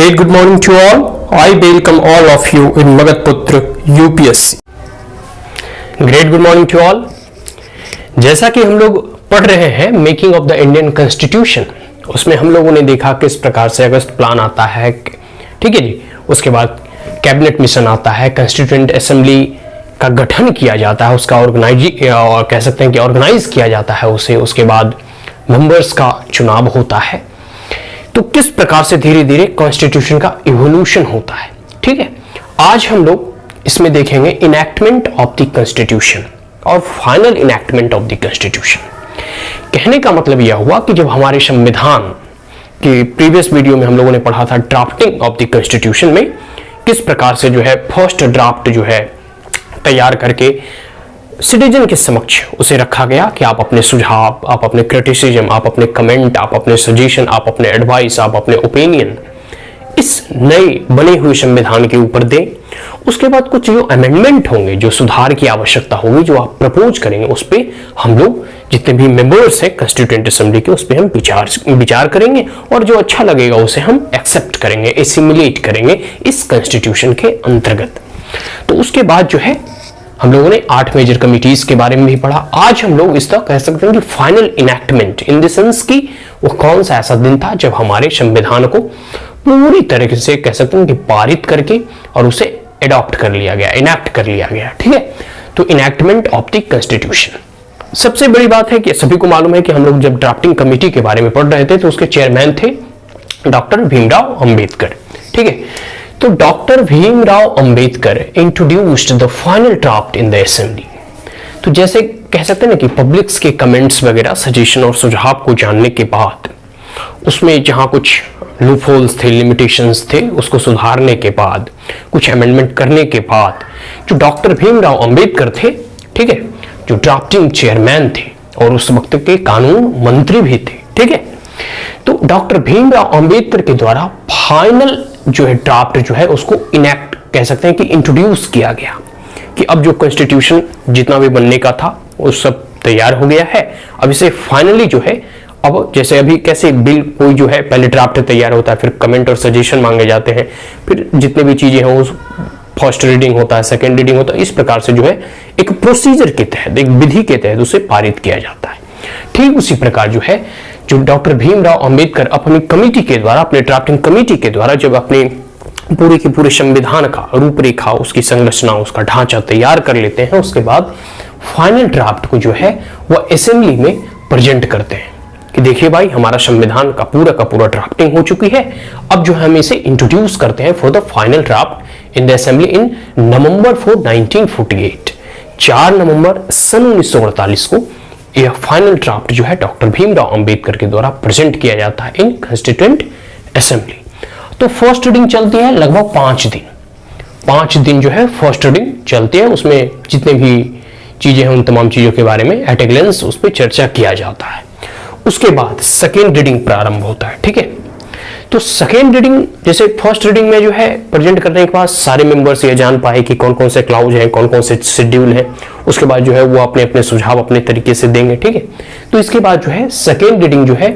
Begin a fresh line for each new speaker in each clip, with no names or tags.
Great good morning to all. I welcome all of you in Magadputra UPSC. Great good morning to all. जैसा कि हम लोग पढ़ रहे हैं making of the Indian constitution, उसमें हम लोगों ने देखा किस प्रकार से अगस्त प्लान आता है, ठीक है जी। उसके बाद कैबिनेट मिशन आता है, कॉन्स्टिट्यूएंट असेंबली का गठन किया जाता है, उसका कह सकते हैं कि ऑर्गेनाइज किया जाता है उसे। उसके बाद मेंबर्स का चुनाव होता है। तो किस प्रकार से धीरे धीरे कॉन्स्टिट्यूशन का इवोल्यूशन होता है, ठीक है। आज हम लोग इसमें देखेंगे इनैक्टमेंट ऑफ द कॉन्स्टिट्यूशन और final enactment of the constitution. कहने का मतलब यह हुआ कि जब हमारे संविधान की प्रीवियस वीडियो में हम लोगों ने पढ़ा था ड्राफ्टिंग ऑफ द कॉन्स्टिट्यूशन में किस प्रकार से जो है फर्स्ट ड्राफ्ट जो है तैयार करके सिटीजन के समक्ष उसे रखा गया कि आप अपने सुझाव, आप अपने क्रिटिसिज्म, आप अपने कमेंट, आप अपने सजेशन, आप अपने एडवाइस, आप अपने ओपिनियन इस नए बने हुए संविधान के ऊपर दें। उसके बाद कुछ जो अमेंडमेंट होंगे, जो सुधार की आवश्यकता होगी, जो आप प्रपोज करेंगे, उस पर हम लोग जितने भी मेंबर्स हैं कॉन्स्टिट्यूएंट असेंबली के, उस पर हम विचार करेंगे और जो अच्छा लगेगा उसे हम एक्सेप्ट करेंगे, एसिमिलेट करेंगे इस कॉन्स्टिट्यूशन के अंतर्गत। तो उसके बाद जो है हम लोगों ने 8 मेजर कमिटीज के बारे में भी पढ़ा। आज हम लोग इस तरह कह सकते हैं कि final enactment in the sense की वो कौन सा ऐसा दिन था जब हमारे संविधान को पूरी तरीके से कह सकते हैं कि पारित करके और उसे एडॉप्ट कर लिया गया, इनैक्ट कर लिया गया, ठीक है। तो इनैक्टमेंट ऑफ द कॉन्स्टिट्यूशन। सबसे बड़ी बात है कि सभी को मालूम है कि हम लोग जब ड्राफ्टिंग कमेटी के बारे में पढ़ रहे थे तो उसके चेयरमैन थे डॉक्टर भीमराव अंबेडकर, ठीक है। तो doctor Bhimrao Ambedkar introduced the final draft in the assembly. तो जैसे कह सकते हैं ना कि पब्लिक्स के कमेंट्स वगैरह, सजेशन और सुझाव को जानने के बाद उसमें जहां कुछ लूपहोल्स थे, लिमिटेशंस थे, उसको सुधारने के बाद, कुछ अमेंडमेंट करने के बाद जो डॉक्टर भीमराव अंबेडकर थे, ठीक है, जो ड्राफ्टिंग चेयरमैन थे और उस वक्त के कानून मंत्री भी थे, ठीक है। तो डॉक्टर भीमराव अंबेडकर के द्वारा फाइनल जो है ड्राफ्ट जो है उसको इनैक्ट कह सकते हैं कि इंट्रोड्यूस किया गया कि अब जो कॉन्स्टिट्यूशन जितना भी बनने का था वो सब तैयार हो गया है। अब इसे फाइनली जो है, अब जैसे अभी कैसे बिल कोई जो है पहले ड्राफ्ट तैयार होता है, फिर कमेंट और सजेशन मांगे जाते हैं, फिर जितने भी चीजें हैं वो फर्स्ट रीडिंग होता है, सेकेंड रीडिंग होता है, इस प्रकार से जो है एक प्रोसीजर के तहत, एक विधि के तहत उसे पारित किया जाता है। ठीक उसी प्रकार जो है जो डॉक्टर भीमराव अंबेडकर अपनी कमेटी के द्वारा, अपने ड्राफ्टिंग कमेटी के द्वारा जब अपने पूरे के पूरे संविधान का रूपरेखा, उसकी संरचना, उसका ढांचा तैयार कर लेते हैं, उसके बाद फाइनल ड्राफ्ट को जो है वह असेंबली में प्रेजेंट करते हैं कि देखिए भाई हमारा संविधान का पूरा ड्राफ्टिंग हो चुकी है, अब जो हम इसे इंट्रोड्यूस करते हैं for the final draft in the assembly in November 1948। 4 नवंबर सन 1948 को यह फाइनल ड्राफ्ट जो है डॉक्टर भीमराव अंबेडकर के द्वारा प्रेजेंट किया जाता है इन कॉन्स्टिट्यूएंट असेंबली। तो फर्स्ट रीडिंग चलती है लगभग 5 दिन जो है फर्स्ट रीडिंग चलती है। उसमें जितने भी चीजें हैं उन तमाम चीजों के बारे में एट ए ग्लेंस उस पर चर्चा किया जाता है। उसके बाद सेकेंड रीडिंग प्रारंभ होता है, ठीक है। तो सेकेंड रीडिंग, जैसे फर्स्ट रीडिंग में जो है प्रेजेंट करने के बाद सारे मेंबर्स ये जान पाए कि कौन कौन से क्लाउज हैं, कौन कौन से शेड्यूल हैं, उसके बाद जो है वो अपने अपने सुझाव अपने तरीके से देंगे, ठीक है। तो इसके बाद जो है सेकेंड रीडिंग जो है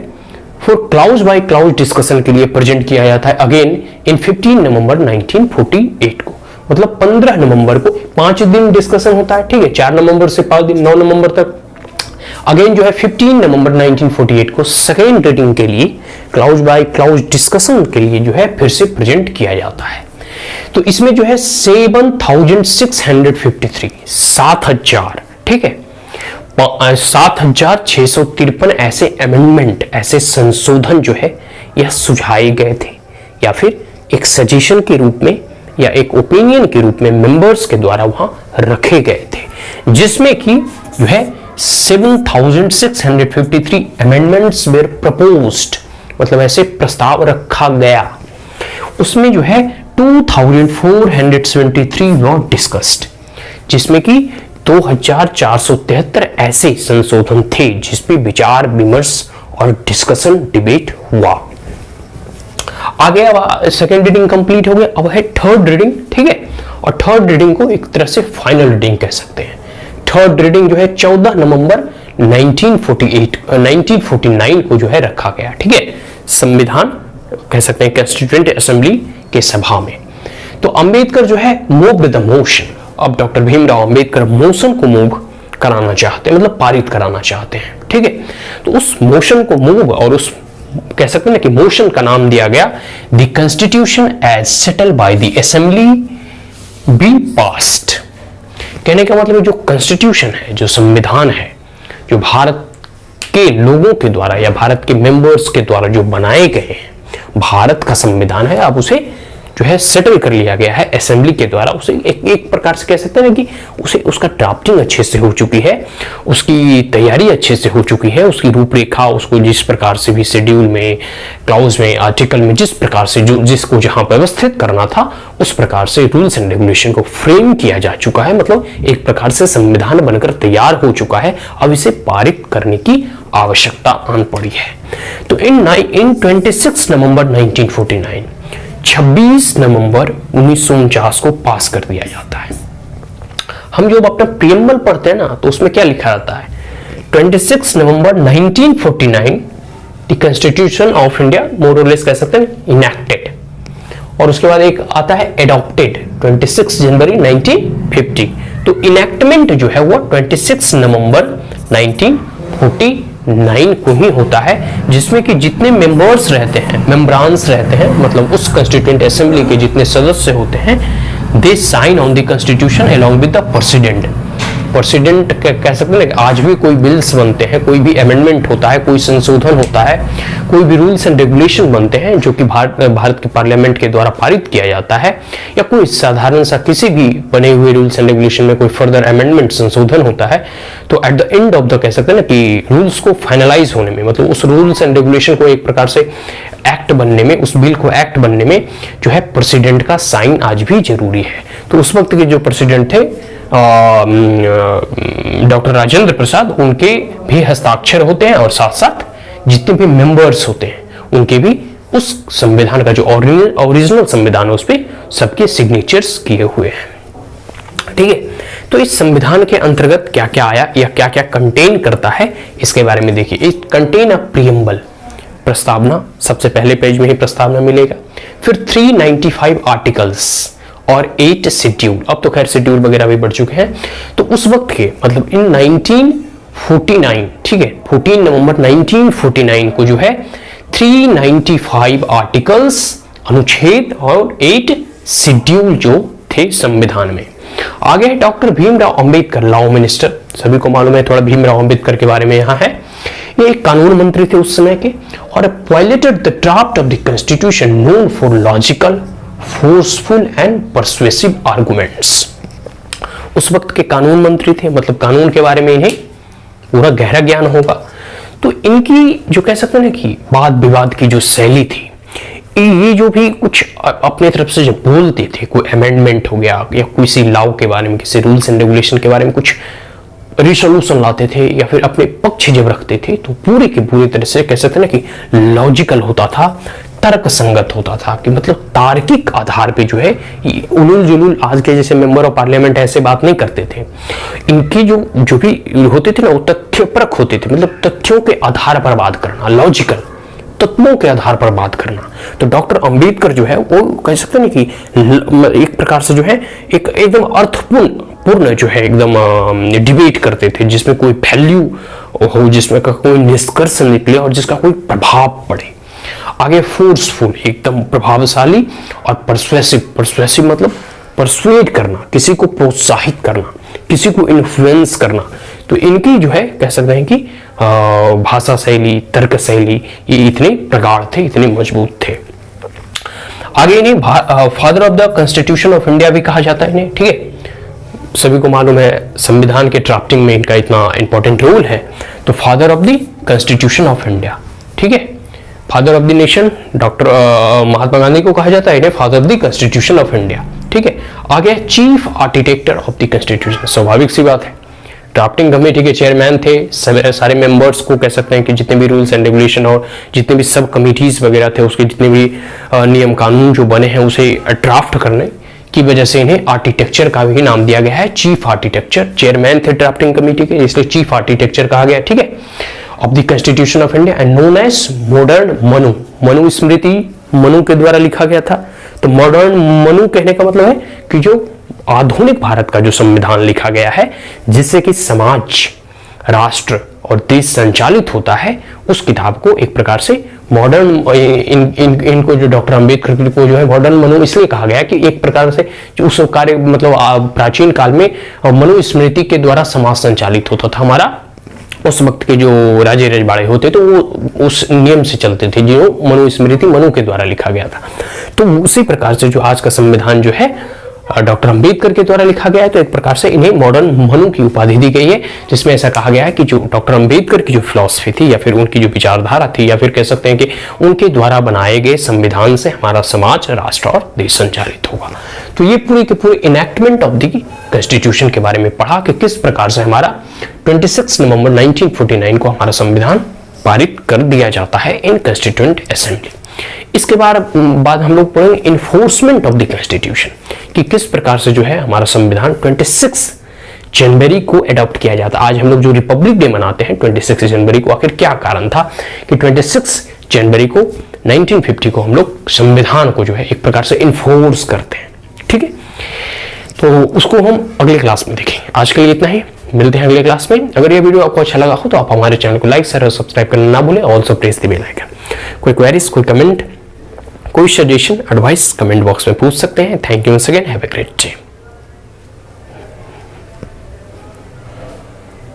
for clause by clause discussion के लिए प्रेजेंट किया जाता है अगेन इन 15 नवंबर 1948 को। मतलब 15 नवंबर को 5 दिन डिस्कशन होता है, ठीक है। 4 नवंबर से 5 दिन, 9 नवंबर तक। अगेन जो है 15 नवंबर 1948 को सेकेंड रीडिंग के लिए क्लाउज बाय क्लाउज डिस्कशन के लिए जो है फिर से प्रेजेंट किया जाता है। तो इसमें जो है 7653 7,000, ठीक है, 7,653 ऐसे अमेंडमेंट, ऐसे संशोधन जो है यह सुझाए गए थे या फिर एक सजेशन के रूप में या एक ओपिनियन के रूप में मेंबर्स के द्वारा वहां रखे गए थे, जिसमें कि जो है 7653 अमेंडमेंट्स वेर प्रपोज्ड, मतलब ऐसे प्रस्ताव रखा गया। उसमें जो है 2473 वर डिस्कस्ड, जिसमें कि 2473 ऐसे संशोधन थे जिसपे विचार विमर्श और डिस्कशन डिबेट हुआ। आगे अब सेकेंड रीडिंग कंप्लीट हो गया, अब है थर्ड रीडिंग, ठीक है। और थर्ड रीडिंग को एक तरह से फाइनल रीडिंग कह सकते हैं। थर्ड रीडिंग जो है 14 नवंबर 1949 को जो है रखा गया, ठीक है। संविधान कह सकते हैं कॉन्स्टिट्यूएंट असेंबली के सभा में। तो अंबेडकर जो है मूव्ड द मोशन, अब डॉक्टर भीमराव अंबेडकर मोशन को मूव कराना चाहते हैं, मतलब पारित कराना चाहते हैं, ठीक है। तो उस मोशन को मूव और उस कह सकते हैं कि मोशन का नाम दिया गया the constitution as settled by the assembly be passed. कहने का मतलब जो कॉन्स्टिट्यूशन है, जो संविधान है, जो भारत के लोगों के द्वारा या भारत के मेंबर्स के द्वारा जो बनाए गए हैं, भारत का संविधान है, अब उसे जो है सेटल कर लिया गया है असेंबली के द्वारा। उसे एक प्रकार से कह सकते हैं कि उसे उसका ड्राफ्टिंग अच्छे से हो चुकी है, उसकी तैयारी अच्छे से हो चुकी है, उसकी रूपरेखा, उसको जिस प्रकार से भी शेड्यूल में, क्लाउज में, आर्टिकल में जिस प्रकार से जो जिसको जहां व्यवस्थित करना था उस प्रकार से रूल्स एंड रेगुलेशन को फ्रेम किया जा चुका है, मतलब एक प्रकार से संविधान बनकर तैयार हो चुका है। अब इसे पारित करने की आवश्यकता आन पड़ी है। तो इन 26 नवंबर 1949, 26 नवंबर 1949 को पास कर दिया जाता है। हम जो अपना प्रीएम्बल पढ़ते हैं ना, तो उसमें क्या लिखा जाता है, 26 नवंबर 1949 the constitution of India more और लेस कह सकते हैं इनैक्टेड, और उसके बाद एक आता है एडॉप्टेड 26 जनवरी 1950। तो इनैक्टमेंट जो है वो 26 नवंबर 1949 को ही होता है, जिसमें कि जितने मेंबर्स रहते हैं, मेंबरान्स रहते हैं, मतलब उस कॉन्स्टिट्यूएंट असेंबली के जितने सदस्य होते हैं, they sign on the constitution along with the president. President कह सकते हैं, आज भी कोई बिल्स बनते हैं, कोई भी अमेंडमेंट होता है, कोई संशोधन होता है, कोई भी रूल्स एंड रेगुलेशन बनते हैं जो कि भारत के पार्लियामेंट के द्वारा पारित किया जाता है, या कोई साधारण सा किसी भी बने हुए रूल्स एंड रेगुलेशन में कोई फर्दर अमेंडमेंट संशोधन होता है, तो at the end of the कह सकते हैं ना कि रूल्स को फाइनलाइज होने में, मतलब उस रूल्स एंड रेगुलेशन को एक प्रकार से एक्ट बनने में, उस बिल को एक्ट बनने में जो है प्रेसिडेंट का साइन आज भी जरूरी है। तो उस वक्त के जो प्रेसिडेंट थे डॉक्टर राजेंद्र प्रसाद, उनके भी हस्ताक्षर होते हैं, और साथ साथ जितने भी मेंबर्स होते हैं उनके भी उस संविधान का जो ओरिजिनल संविधान है उस पर सबके सिग्नेचर्स किए हुए हैं, ठीक है। तो इस संविधान के अंतर्गत क्या क्या आया या क्या क्या कंटेन करता है इसके बारे में देखिए। इट कंटेन अ प्रीएम्बल, प्रस्तावना, सबसे पहले पेज में ही प्रस्तावना मिलेगा, फिर 395 आर्टिकल्स और 8 शेड्यूल। अब तो खैर शेड्यूल वगैरह भी बढ़ चुके हैं। तो उस वक्त के मतलब इन 1949, ठीक है, 14 नवंबर 1949 को जो है 395 आर्टिकल्स, अनुच्छेद और 8 शेड्यूल जो थे संविधान में। आगे है doctor Bhimrao Ambedkar, law minister, सभी को मालूम है थोड़ा भीमराव अंबेडकर के बारे में यहाँ है। ये एक कानून मंत्री थे उस समय के, और piloted the draft of the constitution known for logical, forceful and persuasive arguments. उस वक्त के कानून मंत्री थे, मतलब कानून के बारे में इन्हें पूरा गहरा ज्ञान होगा। तो इनकी जो कह सकते हैं ना कि वाद विवाद की जो शैली थी, ये जो भी कुछ अपने तरफ से जब बोलते थे, कोई अमेंडमेंट हो गया या किसी लॉ के बारे में, किसी रूल्स एंड रेगुलेशन के बारे में कुछ रिसोल्यूशन लाते थे या फिर अपने पक्ष जब रखते थे, तो पूरे के पूरी तरह से कह सकते हैं ना कि लॉजिकल होता था, तर्क संगत होता था, कि मतलब तार्किक आधार पे जो है उलूल जुलूल आज के जैसे मेंबर ऑफ पार्लियामेंट ऐसे बात नहीं करते थे। इनकी जो भी होते थे ना, वो तथ्यपरक होते थे, मतलब तथ्यों के आधार पर बात करना, लॉजिकल तत्वों के आधार पर बात करना। तो डॉक्टर अंबेडकर जो है वो कह सकते हैं कि एक प्रकार से जो है एक एकदम अर्थपूर्ण जो है एकदम डिबेट करते थे, जिसमें कोई वैल्यू हो, जिसमें कोई निष्कर्ष निकले और जिसका कोई प्रभाव पड़े। आगे फोर्सफुल, एकदम प्रभावशाली, और परसुएसिव मतलब परसुएड करना, किसी को प्रोत्साहित करना, किसी को इन्फ्लुएंस करना। तो इनकी जो है कह सकते हैं कि भाषा शैली, तर्क शैली, ये इतने प्रगाढ़ थे, इतने मजबूत थे। आगे इन्हें father of the constitution of India भी कहा जाता है इन्हें, ठीक है। सभी को मालूम है संविधान के ड्राफ्टिंग में इनका इतना इंपॉर्टेंट रोल है। तो father of the constitution of India, ठीक है, father of the nation doctor Mahatma Gandhi को कहा जाता है इन्हें father of the constitution of India, ठीक है। आगे chief architect of the constitution, स्वाभाविक सी बात है, ड्राफ्टिंग कमेटी के चेयरमैन थे, सारे मेंबर्स को कह सकते हैं कि जितने भी रूल्स एंड रेगुलेशन और जितने भी सब कमिटीज वगैरह थे, उसके जितने भी नियम कानून जो बने हैं उसे ड्राफ्ट करने की वजह से इन्हें आर्किटेक्चर का भी नाम दिया गया है, चीफ आर्किटेक्चर। चेयरमैन थे ड्राफ्टिंग कमेटी के, इसलिए चीफ आर्किटेक्चर कहा गया, ठीक है, of the constitution of India, and known as modern Manusmriti Manu के द्वारा लिखा गया था। तो मॉडर्न मनु कहने का मतलब है कि जो आधुनिक भारत का जो संविधान लिखा गया है, जिससे कि समाज, राष्ट्र और देश संचालित होता है, उस किताब को एक प्रकार से मॉडर्न इनको जो डॉक्टर अंबेडकर को जो है मॉडर्न मनु इसलिए कहा गया कि एक प्रकार से जो उस कार्य मतलब प्राचीन काल में मनुस्मृति के द्वारा समाज संचालित होता था हमारा। उस वक्त के जो राजे रजवाड़े होते तो वो उस नियम से चलते थे जो मनुस्मृति मनु के द्वारा लिखा गया था। तो उसी प्रकार से जो आज का संविधान जो है डॉक्टर अंबेडकर के द्वारा लिखा गया है, तो एक प्रकार से इन्हें मॉडर्न मनु की उपाधि दी गई है, जिसमें ऐसा कहा गया है कि जो डॉक्टर अंबेडकर की जो फिलॉसफी थी या फिर उनकी जो विचारधारा थी या फिर कह सकते हैं कि उनके द्वारा बनाए गए संविधान से हमारा समाज, राष्ट्र और देश संचालित होगा। तो ये पूरी के पूरे इनैक्टमेंट ऑफ द कॉन्स्टिट्यूशन के बारे में पढ़ा कि किस प्रकार से हमारा 26 नवंबर 1949 को हमारा संविधान पारित कर दिया जाता है इन कॉन्स्टिट्यूएंट असेंबली। इसके बाद हम लोग पढ़ेंगे इन्फोर्समेंट ऑफ द कॉन्स्टिट्यूशन, कि किस प्रकार से जो है हमारा संविधान 26 जनवरी को अडॉप्ट किया जाता है। आज हम लोग जो रिपब्लिक डे मनाते हैं 26 जनवरी को, आखिर क्या कारण था कि 26 जनवरी को 1950 को हम लोग संविधान को जो है एक प्रकार से इन्फोर्स करते हैं। ठीक है, तो उसको हम अगले क्लास में देखेंगे। आज के लिए इतना ही, मिलते हैं अगले क्लास में। अगर ये वीडियो आपको अच्छा लगा हो तो आप हमारे चैनल को लाइक, शेयर और सब्सक्राइब करना ना भूलें। Also press the bell icon. कोई क्वेरीज, कोई कमेंट, कोई सजेशन, एडवाइस कमेंट बॉक्स में पूछ सकते हैं। Thank you once again, have a great day.